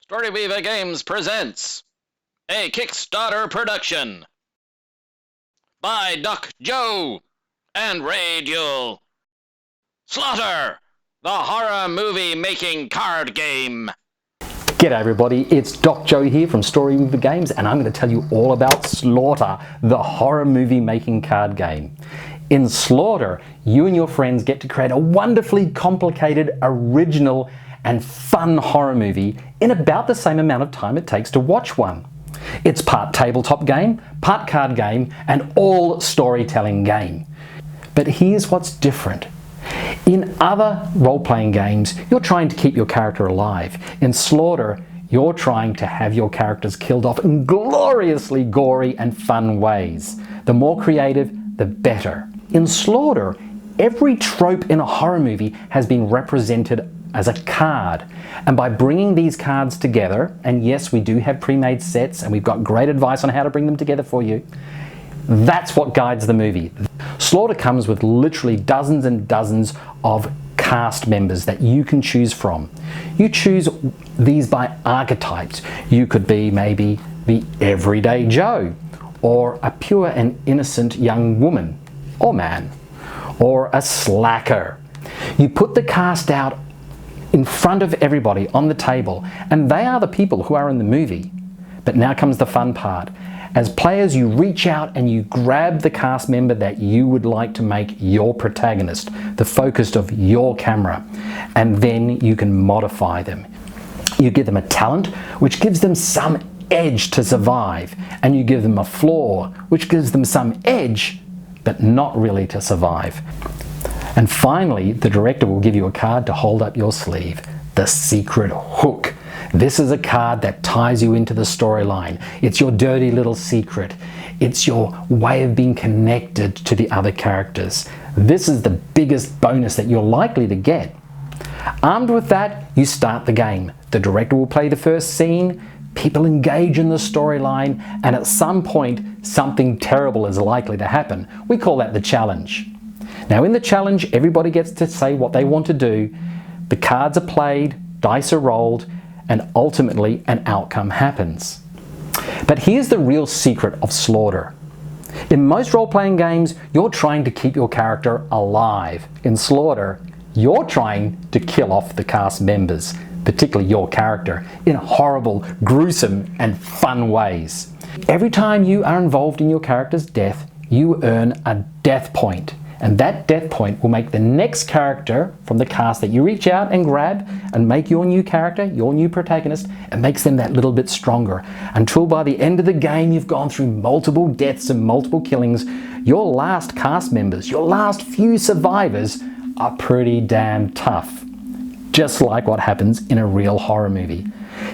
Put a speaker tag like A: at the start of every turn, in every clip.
A: Storyweaver Games presents a Kickstarter production by Doc Joe and Ray Duel. Slaughter, the horror movie making card game.
B: G'day everybody, it's Doc Joe here from Storyweaver Games, and I'm going to tell you all about Slaughter, the horror movie making card game. In Slaughter, you and your friends get to create a wonderfully complicated, original and fun horror movie in about the same amount of time it takes to watch one. It's part tabletop game, part card game, and all storytelling game. But here's what's different. In other role-playing games, you're trying to keep your character alive. In Slaughter, you're trying to have your characters killed off in gloriously gory and fun ways. The more creative, the better. In Slaughter, every trope in a horror movie has been represented as a card, and by bringing these cards together, and yes, we do have pre-made sets and we've got great advice on how to bring them together for you, that's what guides the movie. Slaughter comes with literally dozens and dozens of cast members that you can choose from. You choose these by archetypes. You could be maybe the everyday Joe, or a pure and innocent young woman or man, or a slacker. You put the cast out in front of everybody on the table, and they are the people who are in the movie. But now comes the fun part. As players, you reach out and you grab the cast member that you would like to make your protagonist, the focus of your camera, and then you can modify them. You give them a talent which gives them some edge to survive, and you give them a flaw which gives them some edge but not really to survive. And finally, the director will give you a card to hold up your sleeve, the secret hook. This is a card that ties you into the storyline. It's your dirty little secret. It's your way of being connected to the other characters. This is the biggest bonus that you're likely to get. Armed with that, you start the game. The director will play the first scene, people engage in the storyline, and at some point, something terrible is likely to happen. We call that the challenge. Now in the challenge, everybody gets to say what they want to do. The cards are played, dice are rolled, and ultimately an outcome happens. But here's the real secret of Slaughter. In most role-playing games, you're trying to keep your character alive. In Slaughter, you're trying to kill off the cast members, particularly your character, in horrible, gruesome, and fun ways. Every time you are involved in your character's death, you earn a death point. And that death point will make the next character from the cast that you reach out and grab and make your new character, your new protagonist, and makes them that little bit stronger. Until by the end of the game, you've gone through multiple deaths and multiple killings. Your last cast members, your last few survivors are pretty damn tough. Just like what happens in a real horror movie.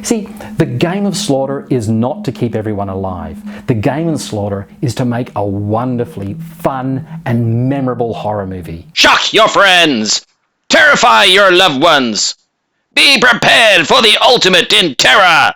B: See, the game of Slaughter is not to keep everyone alive. The game in Slaughter is to make a wonderfully fun and memorable horror movie.
A: Shock your friends! Terrify your loved ones! Be prepared for the ultimate in terror!